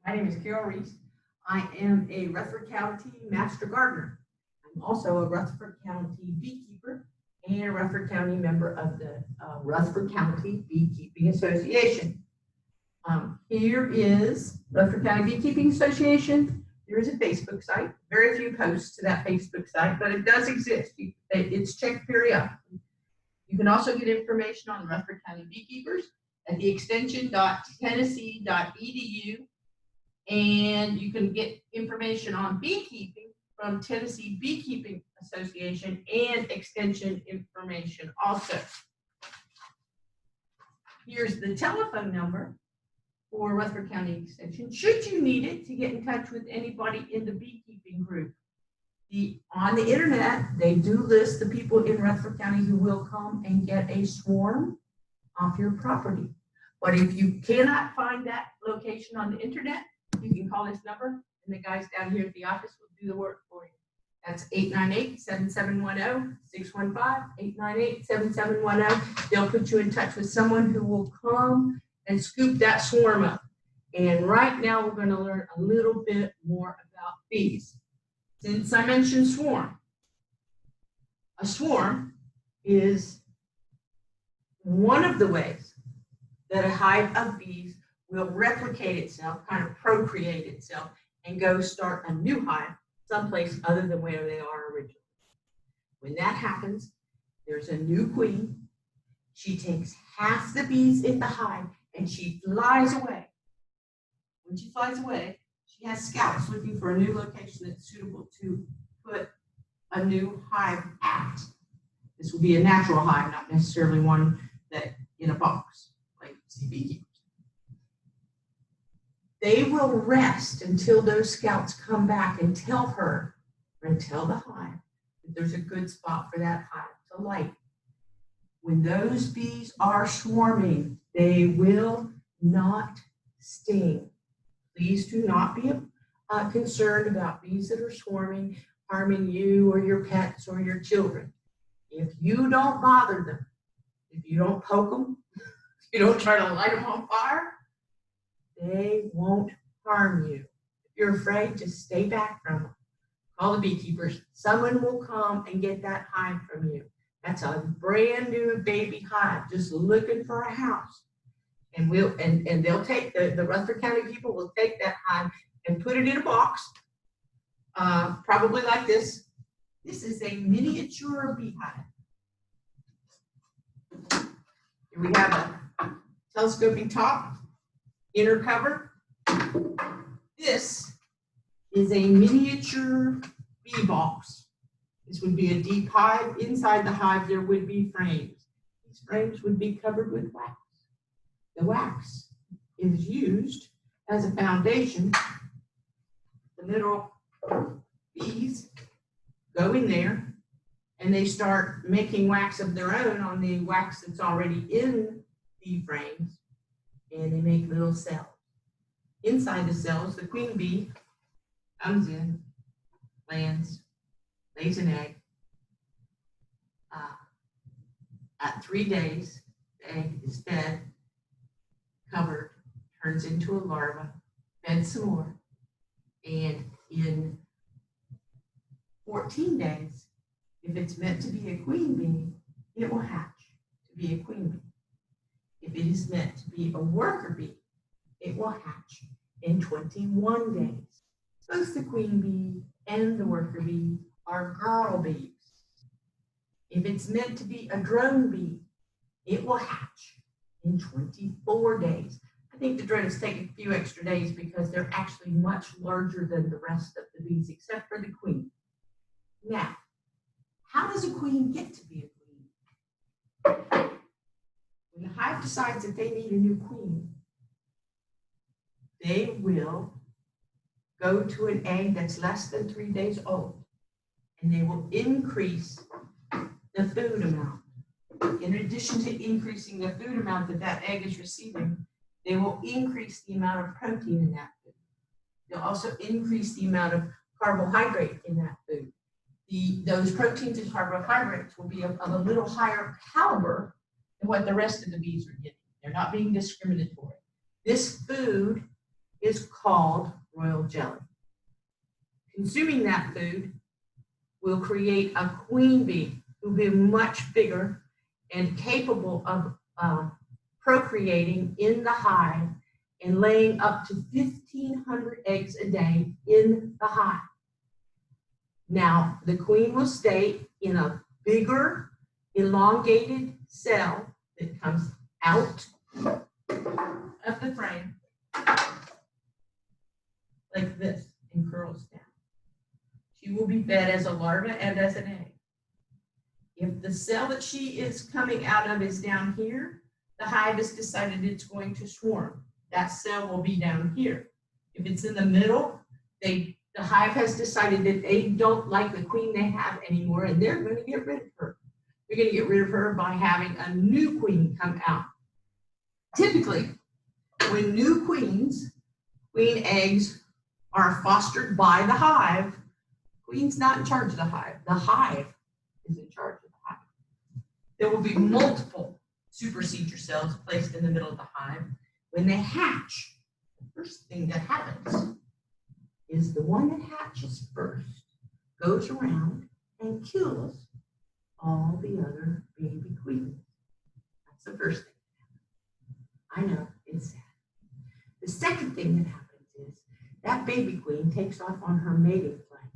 My name is Carol Reese. I am a Rutherford County Master Gardener. I'm also a Rutherford County beekeeper and a Rutherford County member of the Rutherford County Beekeeping Association. Here is Rutherford County Beekeeping Association. There is a Facebook site. Very few posts to that Facebook site, but it does exist. It's checked periodically. You can also get information on Rutherford County Beekeepers at the extension.tennessee.edu. And you can get information on beekeeping from Tennessee Beekeeping Association and extension information also. Here's the telephone number for Rutherford County Extension, should you need it to get in touch with anybody in the beekeeping group. On the internet, they do list the people in Rutherford County who will come and get a swarm off your property. But if you cannot find that location on the internet, you can call this number, and the guys down here at the office will do the work for you. That's 898-7710, 615-898-7710. They'll put you in touch with someone who will come and scoop that swarm up. And right now, we're going to learn a little bit more about bees. Since I mentioned swarm, a swarm is one of the ways that a hive of bees will replicate itself, kind of procreate itself, and go start a new hive someplace other than where they are originally. When that happens, there's a new queen. She takes half the bees in the hive and she flies away. When she flies away, she has scouts looking for a new location that's suitable to put a new hive at. This will be a natural hive, not necessarily one that in a box, like you see beekeepers. They will rest until those scouts come back and tell her, or tell the hive, that there's a good spot for that hive to light. When those bees are swarming, they will not sting. Please do not be concerned about bees that are swarming, harming you or your pets or your children. If you don't bother them, if you don't poke them, if you don't try to light them on fire, they won't harm you. If you're afraid, just stay back from them. Call the beekeepers. Someone will come and get that hive from you. That's a brand new baby hive, just looking for a house. And they'll take, the Rutherford County people will take that hive and put it in a box, probably like this. This is a miniature beehive. Here we have a telescoping top, inner cover. This is a miniature bee box. This would be a deep hive. Inside the hive, there would be frames. These frames would be covered with wax. The wax is used as a foundation. The little bees go in there and they start making wax of their own on the wax that's already in the frames, and they make little cells. Inside the cells, the queen bee comes in, lands, lays an egg. At 3 days, the egg is fed, covered, turns into a larva, fed some more, and in 14 days, if it's meant to be a queen bee, it will hatch to be a queen bee. If it is meant to be a worker bee, it will hatch in 21 days. Both the queen bee and the worker bee are girl bees. If it's meant to be a drone bee, it will hatch in 24 days. I think the drones take a few extra days because they're actually much larger than the rest of the bees, except for the queen. Now, how does a queen get to be a queen? When the hive decides that they need a new queen, they will go to an egg that's less than 3 days old, and they will increase the food amount. In addition to increasing the food amount that egg is receiving, they will increase the amount of protein in that food. They'll also increase the amount of carbohydrate in that food. Those proteins and carbohydrates will be of a little higher caliber than what the rest of the bees are getting. They're not being discriminatory. This food is called royal jelly. Consuming that food will create a queen bee who will be much bigger and capable of procreating in the hive and laying up to 1,500 eggs a day in the hive. Now, the queen will stay in a bigger, elongated cell that comes out of the frame like this and curls down. She will be fed as a larva and as an egg. If the cell that she is coming out of is down here, the hive has decided it's going to swarm. That cell will be down here. If it's in the middle, the hive has decided that they don't like the queen they have anymore, and they're going to get rid of her. They're going to get rid of her by having a new queen come out. Typically, when new queen eggs are fostered by the hive, queen's not in charge of the hive. The hive is in charge of the hive. There will be multiple supersedure cells placed in the middle of the hive. When they hatch, the first thing that happens is the one that hatches first goes around and kills all the other baby queens. That's the first thing that happens. I know, it's sad. The second thing that happens is that baby queen takes off on her mating flight.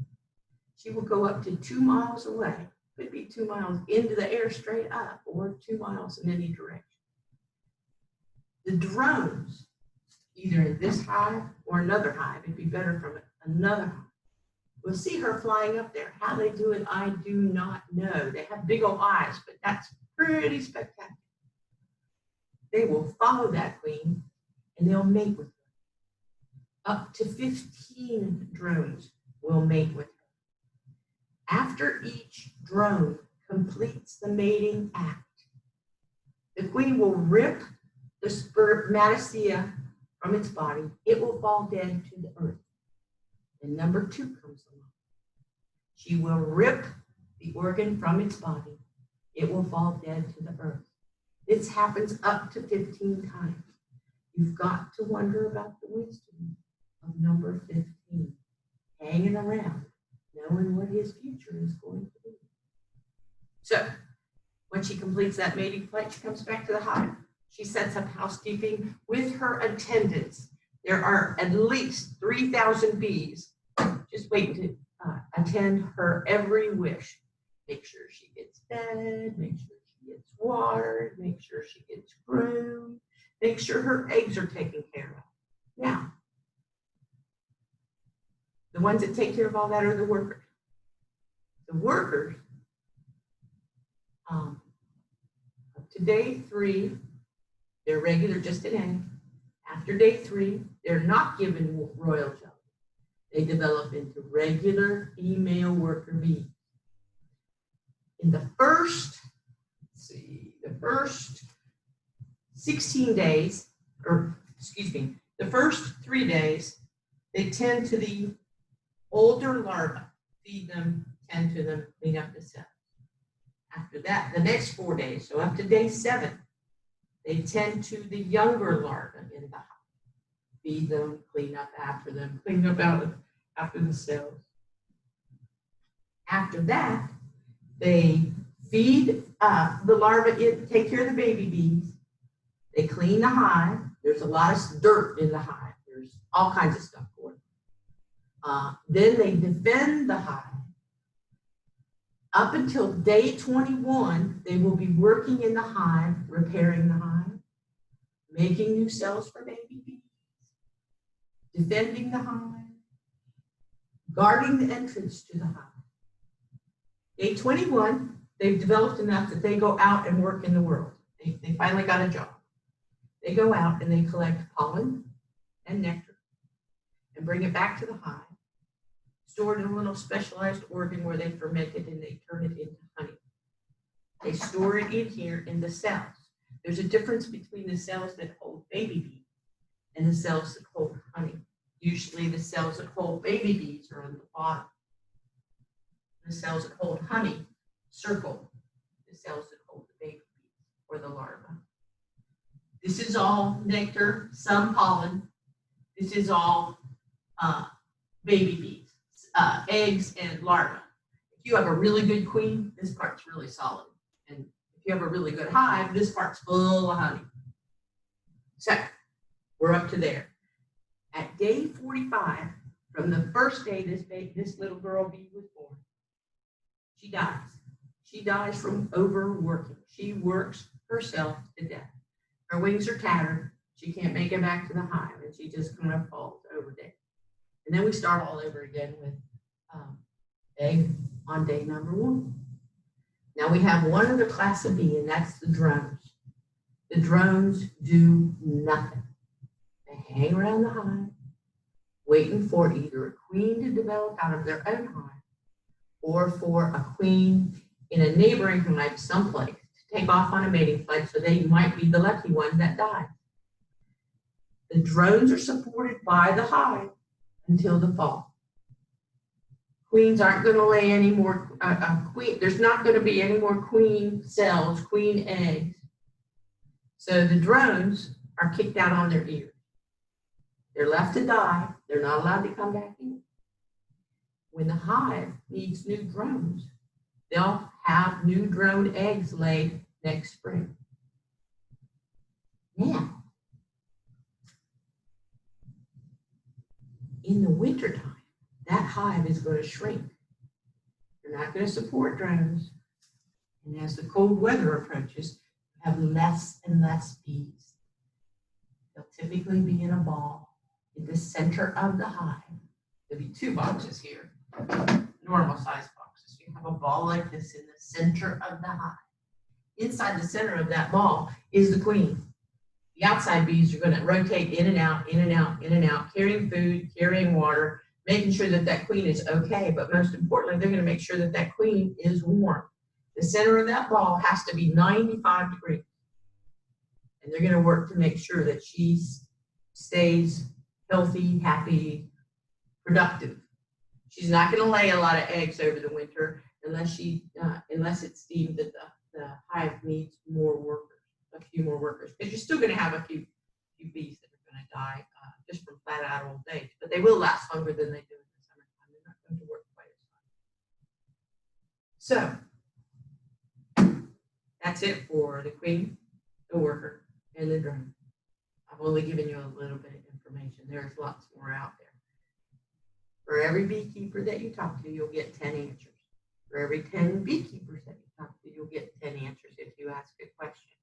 She will go up to 2 miles away, could be 2 miles into the air straight up, or 2 miles in any direction. The drones, either in this hive or another hive, it'd be better from another hive, we'll see her flying up there. How they do it, I do not know. They have big old eyes, but that's pretty spectacular. They will follow that queen and they'll mate with her. Up to 15 drones will mate with her. After each drone completes the mating act, the queen will rip the spermatocia from its body. It will fall dead to the earth. And number 2 comes along. She will rip the organ from its body. It will fall dead to the earth. This happens up to 15 times. You've got to wonder about the wisdom of number 15, hanging around, knowing what his future is going to be. So, when she completes that mating flight, she comes back to the hive. She sets up housekeeping with her attendants. There are at least 3,000 bees just waiting to attend her every wish. Make sure she gets fed, make sure she gets watered, make sure she gets groomed, make sure her eggs are taken care of. Now, the ones that take care of all that are the workers. The workers, up to day 3, they're regular, just an egg. After day 3, they're not given royal jelly. They develop into regular female worker bees. In the first 16 days, the first 3 days, they tend to the older larvae, feed them, tend to them, clean up the cells. After that, the next 4 days, so up to day 7, they tend to the younger larvae in the hive. Feed them, clean up after them, clean up after the cells. After that, they feed the larvae, take care of the baby bees. They clean the hive. There's a lot of dirt in the hive. There's all kinds of stuff going on. Then they defend the hive. Up until day 21, they will be working in the hive, repairing the hive, making new cells for baby bees, defending the hive, guarding the entrance to the hive. Day 21, they've developed enough that they go out and work in the world. They finally got a job. They go out and they collect pollen and nectar and bring it back to the hive, stored in a little specialized organ where they ferment it and they turn it into honey. They store it in here in the cells. There's a difference between the cells that hold baby bees and the cells that hold honey. Usually the cells that hold baby bees are on the bottom. The cells that hold honey circle the cells that hold the baby bees or the larva. This is all nectar, some pollen. This is all baby bees, eggs and larvae. If you have a really good queen, this part's really solid. And if you have a really good hive, this part's full of honey. So we're up to there. At day 45, from the first day this little girl bee was born, she dies. She dies from overworking. She works herself to death. Her wings are tattered. She can't make it back to the hive, and she just kind of falls over dead. And then we start all over again with egg on day number 1. Now we have one other class of bee, and that's the drones. The drones do nothing. They hang around the hive, waiting for either a queen to develop out of their own hive or for a queen in a neighboring hive someplace to take off on a mating flight, so they might be the lucky one that dies. The drones are supported by the hive until the fall. Queens aren't going to lay any more, there's not going to be any more queen cells, queen eggs. So the drones are kicked out on their ears. They're left to die. They're not allowed to come back in. When the hive needs new drones, they'll have new drone eggs laid next spring. Now, in the wintertime, that hive is going to shrink. They're not going to support drones. And as the cold weather approaches, you have less and less bees. They'll typically be in a ball in the center of the hive. There'll be 2 boxes here, normal size boxes. You have a ball like this in the center of the hive. Inside the center of that ball is the queen. The outside bees are going to rotate in and out, in and out, in and out, carrying food, carrying water, making sure that that queen is okay. But most importantly, they're going to make sure that that queen is warm. The center of that ball has to be 95 degrees. And they're going to work to make sure that she stays healthy, happy, productive. She's not going to lay a lot of eggs over the winter unless it's deemed that the hive needs more workers, a few more workers. Because you're still going to have a few bees that are going to die just from flat out old age, but they will last longer than they do in the summertime. They're not going to work quite as hard. So that's it for the queen, the worker, and the drone. I've only given you a little bit of information. There's lots more out there. For every beekeeper that you talk to, you'll get 10 answers. For every 10 beekeepers that you talk to, you'll get 10 answers if you ask a question.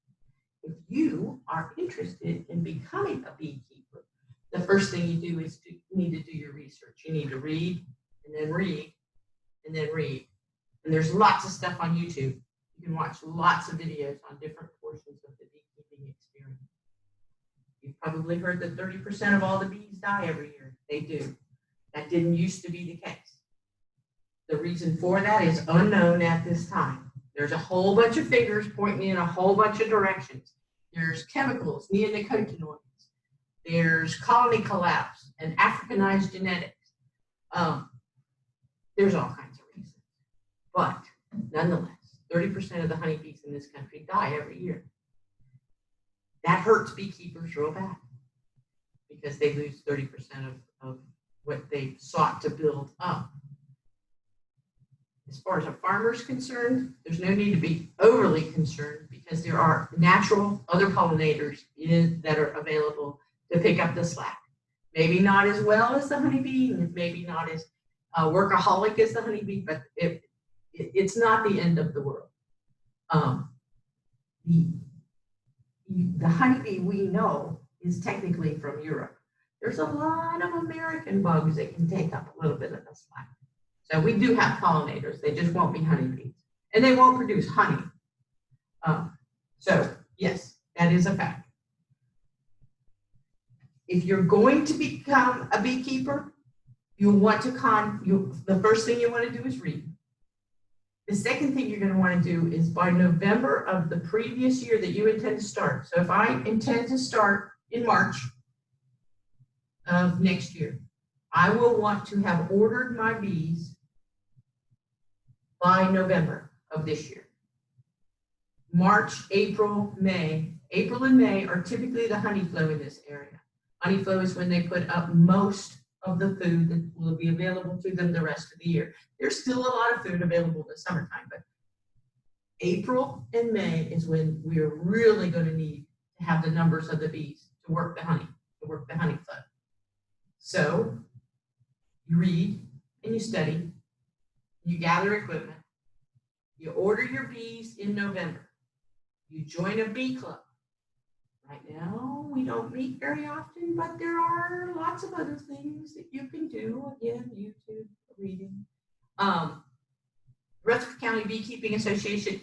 If you are interested in becoming a beekeeper, the first thing you do is you need to do your research. You need to read, and then read, and then read. And there's lots of stuff on YouTube. You can watch lots of videos on different portions of the beekeeping experience. You've probably heard that 30% of all the bees die every year. They do. That didn't used to be the case. The reason for that is unknown at this time. There's a whole bunch of fingers pointing in a whole bunch of directions. There's chemicals, neonicotinoids. There's colony collapse and Africanized genetics. There's all kinds of reasons. But nonetheless, 30% of the honeybees in this country die every year. That hurts beekeepers real bad because they lose 30% of what they sought to build up. As far as a farmer is concerned, there's no need to be overly concerned because there are natural other pollinators that are available to pick up the slack. Maybe not as well as the honeybee, and maybe not as workaholic as the honeybee, but it's not the end of the world. The honeybee we know is technically from Europe. There's a lot of American bugs that can take up a little bit of the slack. So we do have pollinators. They just won't be honeybees. And they won't produce honey. So yes, that is a fact. If you're going to become a beekeeper, the first thing you want to do is read. The second thing you're going to want to do is by November of the previous year that you intend to start. So if I intend to start in March of next year, I will want to have ordered my bees by November of this year. March, April, May. April and May are typically the honey flow in this area. Honey flow is when they put up most of the food that will be available to them the rest of the year. There's still a lot of food available in the summertime, but April and May is when we are really going to need to have the numbers of the bees to work the honey, flow. So you read and you study, you gather equipment, you order your bees in November, you join a bee club. Right now, we don't meet very often, but there are lots of other things that you can do. Again, YouTube, reading. Rutherford County Beekeeping Association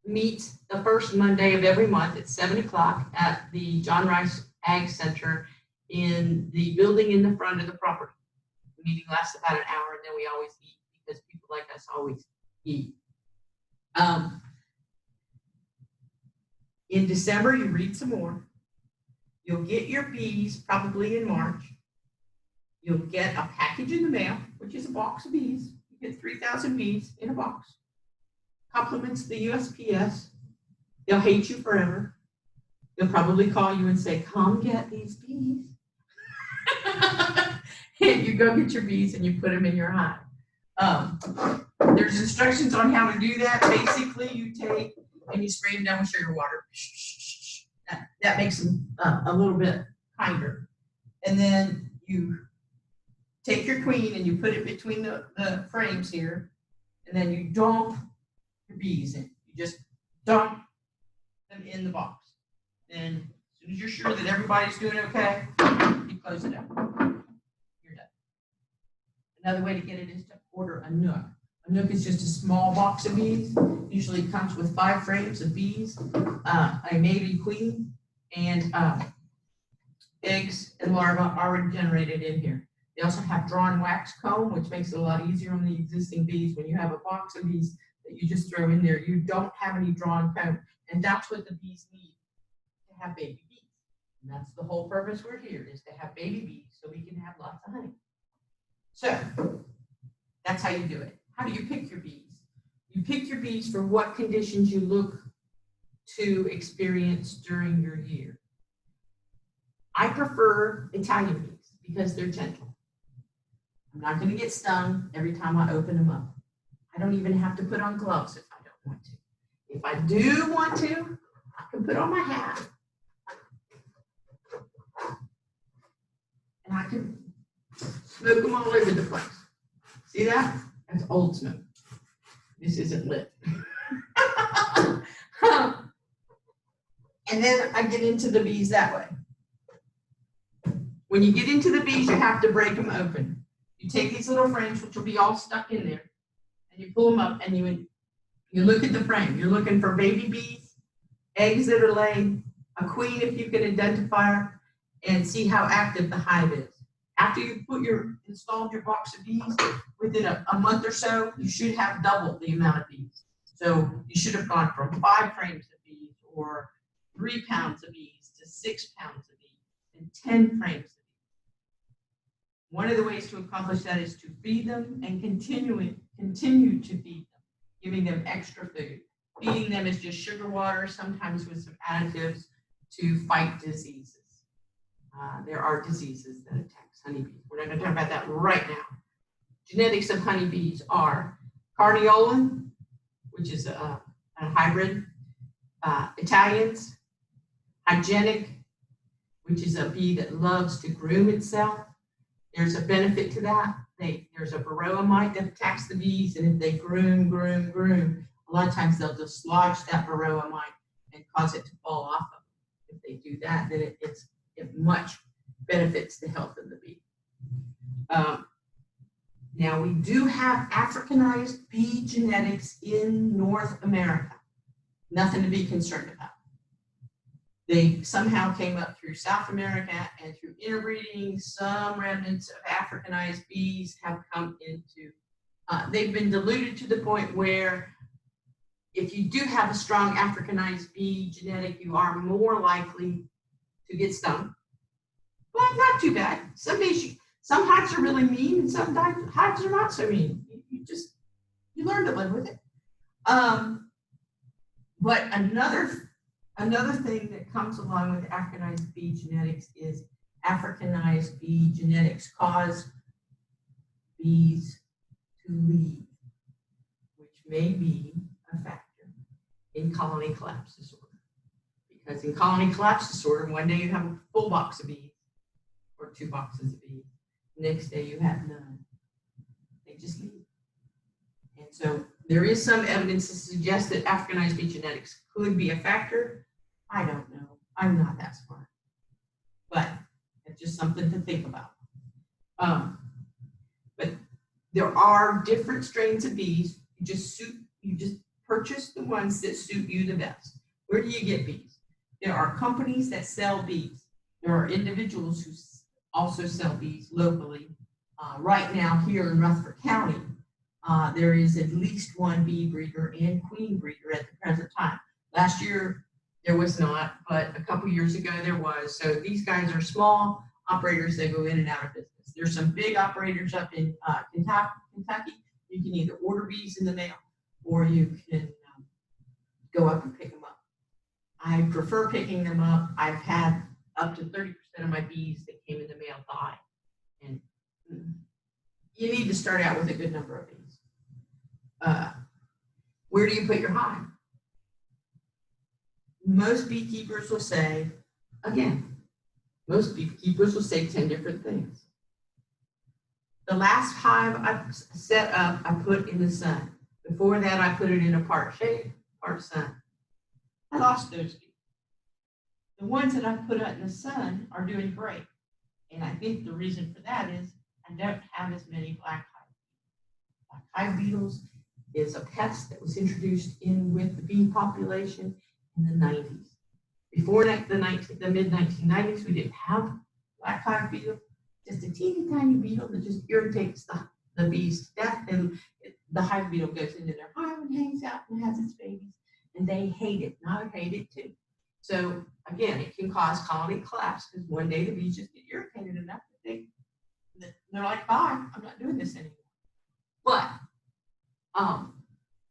meets the first Monday of every month at 7 o'clock at the John Rice Ag Center in the building in the front of the property. The meeting lasts about an hour, and then we always eat because people like us always eat. In December, you read some more. You'll get your bees probably in March. You'll get a package in the mail, which is a box of bees. You get 3,000 bees in a box. Compliments the USPS. They'll hate you forever. They'll probably call you and say, come get these bees. And you go get your bees and you put them in your hive. There's instructions on how to do that. Basically, you take and you spray them down with sugar water. That makes them a little bit kinder. And then you take your queen and you put it between the frames here, and then you dump your bees in. You just dump them in the box. And as soon as you're sure that everybody's doing okay, you close it up. You're done. Another way to get it is to order a nook. A nook is just a small box of bees. Usually comes with 5 frames of bees, a maybe queen, and eggs and larvae already generated in here. They also have drawn wax comb, which makes it a lot easier on the existing bees. When you have a box of bees that you just throw in there, you don't have any drawn comb. And that's what the bees need to have baby bees. And that's the whole purpose we're here, is to have baby bees so we can have lots of honey. So that's how you do it. How do you pick your bees? You pick your bees for what conditions you look to experience during your year. I prefer Italian bees because they're gentle. I'm not going to get stung every time I open them up. I don't even have to put on gloves if I don't want to. If I do want to, I can put on my hat and I can smoke them all over the place. See that? That's old smoke. This isn't lit. And then I get into the bees that way. When you get into the bees, you have to break them open. You take these little frames, which will be all stuck in there, and you pull them up, and you look at the frame. You're looking for baby bees, eggs that are laid, a queen if you can identify her, and see how active the hive is. After you installed your box of bees, within a month or so, you should have doubled the amount of bees. So you should have gone from 5 frames of bees or 3 pounds of bees to 6 pounds of bees and 10 frames of bees. One of the ways to accomplish that is to feed them and continue to feed them, giving them extra food. Feeding them is just sugar water, sometimes with some additives to fight diseases. There are diseases that attack honeybees. We're not going to talk about that right now. Genetics of honeybees are Carniolan, which is a hybrid, Italians, hygienic, which is a bee that loves to groom itself. There's a benefit to that. There's a varroa mite that attacks the bees, and if they groom, a lot of times they'll dislodge that varroa mite and cause it to fall off of them. If they do that, then it much benefits the health of the bee. Now, we do have Africanized bee genetics in North America. Nothing to be concerned about. They somehow came up through South America, and through interbreeding, some remnants of Africanized bees have come into, they've been diluted to the point where if you do have a strong Africanized bee genetic, you are more likely to get stung. But not too bad. Some hives are really mean, and some hives are not so mean. You learn to live with it. But another thing that comes along with Africanized bee genetics is Africanized bee genetics cause bees to leave, which may be a factor in colony collapse disorder. Because in colony collapse disorder, one day you have a full box of bees or 2 boxes of bees. The next day you have none. They just leave. And so there is some evidence to suggest that Africanized bee genetics could be a factor. I don't know. I'm not that smart. But it's just something to think about. But there are different strains of bees. You just purchase the ones that suit you the best. Where do you get bees? There are companies that sell bees. There are individuals who also sell bees locally. Right now here in Rutherford County, there is at least one bee breeder and queen breeder at the present time. Last year, there was not, but a couple years ago there was. So these guys are small operators that go in and out of business. There's some big operators up in Kentucky. You can either order bees in the mail or you can go up and pick them up. I prefer picking them up. I've had up to 30% of my bees that came in the mail die. And you need to start out with a good number of bees. Where do you put your hive? Most beekeepers will say, again, most beekeepers will say 10 different things. The last hive I set up, I put in the sun. Before that, I put it in a part shade, part sun. I lost those bees. The ones that I put out in the sun are doing great. And I think the reason for that is I don't have as many black hive beetles. Black hive beetles is a pest that was introduced in with the bee population in the 90s. Before the mid-1990s, we didn't have black hive beetle, just a teeny tiny beetle that just irritates the bees to death, and the hive beetle goes into their hive and hangs out and has its babies, and they hate it, and I hate it too. So again, it can cause colony collapse because one day the bees just get irritated enough that they're like, bye, I'm not doing this anymore. But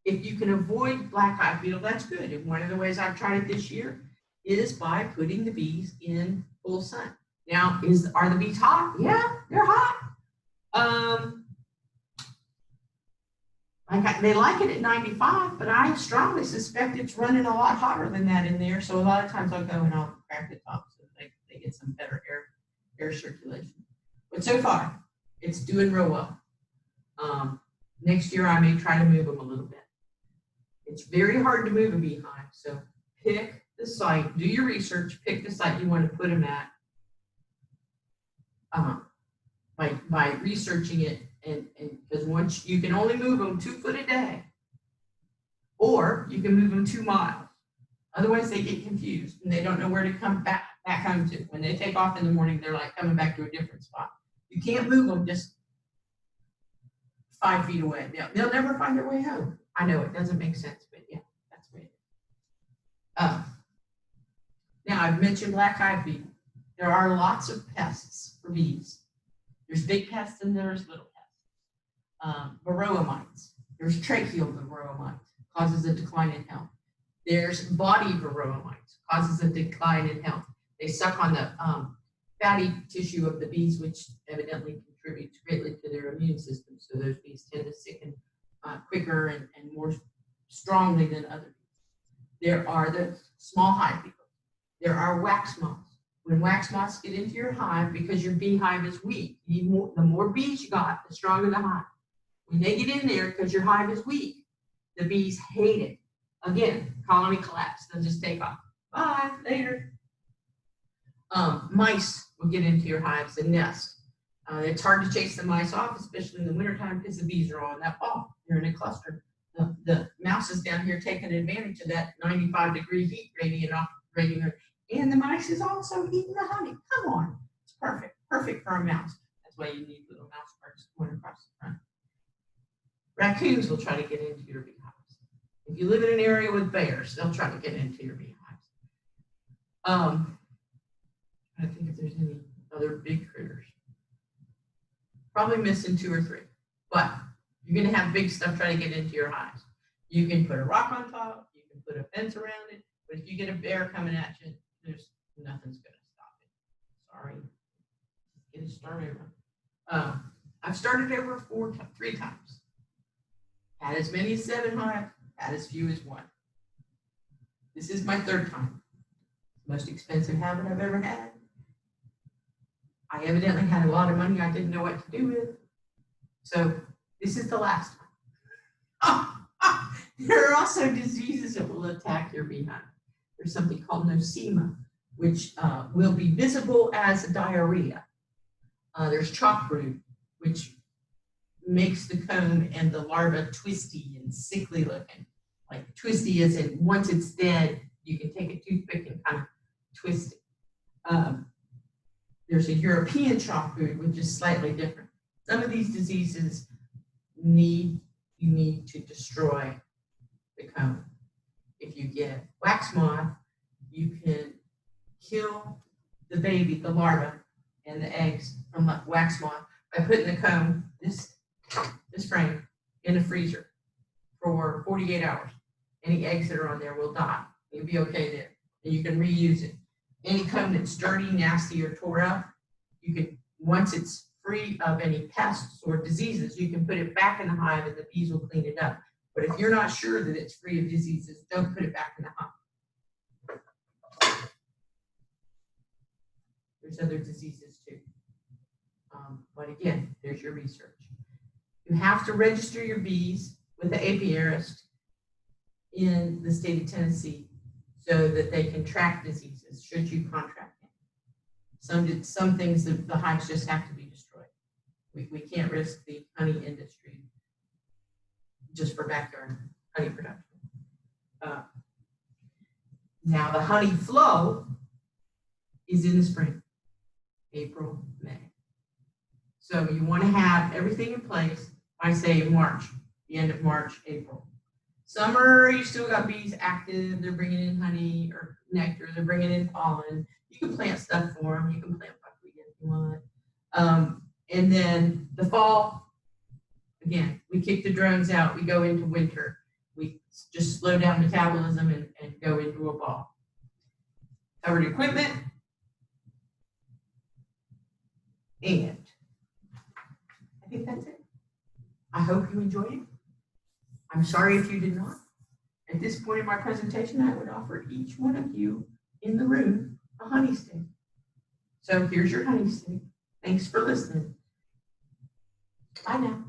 if you can avoid black hive beetle, that's good. And one of the ways I've tried it this year is by putting the bees in full sun. Now, are the bees hot? Yeah, they're hot. They like it at 95, but I strongly suspect it's running a lot hotter than that in there. So a lot of times I'll go and I'll crack the top so they get some better air circulation. But so far, it's doing real well. Next year, I may try to move them a little bit. It's very hard to move a beehive, so pick the site, do your research, pick the site you want to put them at by researching it, and because once you can only move them 2 foot a day, or you can move them 2 miles. Otherwise, they get confused and they don't know where to come back home to. When they take off in the morning, they're like coming back to a different spot. You can't move them just 5 feet away. They'll never find their way home. I know it doesn't make sense, but yeah, that's the way it is. Now, I've mentioned black hive beetle. There are lots of pests for bees. There's big pests and there's little pests. Varroa mites. There's tracheal varroa mites, causes a decline in health. There's body varroa mites, causes a decline in health. They suck on the fatty tissue of the bees, which evidently contributes greatly to their immune system. So those bees tend to sicken quicker and more strongly than other bees. There are the small hive beetles. There are wax moths. When wax moths get into your hive, because your beehive is weak, the more bees you got, the stronger the hive. When they get in there, because your hive is weak, the bees hate it. Again, colony collapse. They'll just take off. Bye, later. Mice will get into your hives and nest. It's hard to chase the mice off, especially in the wintertime, because the bees are all in that ball. They're in a cluster. The mouse is down here taking advantage of that 95-degree heat radiating, and the mice is also eating the honey. Come on, it's perfect for a mouse. That's why you need little mouse parts going across the front. Raccoons will try to get into your beehives. If you live in an area with bears, they'll try to get into your beehives. I think if there's any other big critters. Probably missing 2 or 3, but you're going to have big stuff try to get into your hives. You can put a rock on top, you can put a fence around it, but if you get a bear coming at you, there's nothing's going to stop it. Sorry. get a start over. I've started over 3 times. Had as many as 7 hives, had as few as 1. This is my 3rd time. Most expensive habit I've ever had. I evidently had a lot of money I didn't know what to do with. So this is the last time. There are also diseases that will attack your beehive. There's something called nosema, which will be visible as a diarrhea. There's chalk brood, which makes the comb and the larva twisty and sickly looking. Like twisty as in once it's dead, you can take a toothpick and kind of twist it. There's a European chalk brood, which is slightly different. Some of these diseases you need to destroy the comb. If you get wax moth, you can kill the baby, the larva, and the eggs from the wax moth by putting the comb, this frame, in the freezer for 48 hours. Any eggs that are on there will die. You'll be okay there. And you can reuse it. Any comb that's dirty, nasty, or tore up, you can, once it's free of any pests or diseases, you can put it back in the hive and the bees will clean it up. But if you're not sure that it's free of diseases, don't put it back in the hive. There's other diseases too. But again, there's your research. You have to register your bees with the apiarist in the state of Tennessee so that they can track diseases should you contract them. Some things the hives just have to be destroyed. We can't risk the honey industry just for backyard honey production. Now the honey flow is in the spring, April, May. So you want to have everything in place by say March, the end of March, April. Summer, you still got bees active. They're bringing in honey or nectar. They're bringing in pollen. You can plant stuff for them. You can plant buckwheat if you want. And then the fall, again, we kick the drones out. We go into winter. We just slow down metabolism and go into a ball. Covered equipment. And I think that's it. I hope you enjoyed it. I'm sorry if you did not. At this point in my presentation, I would offer each one of you in the room a honey stick. So here's your honey stick. Thanks for listening. Bye now.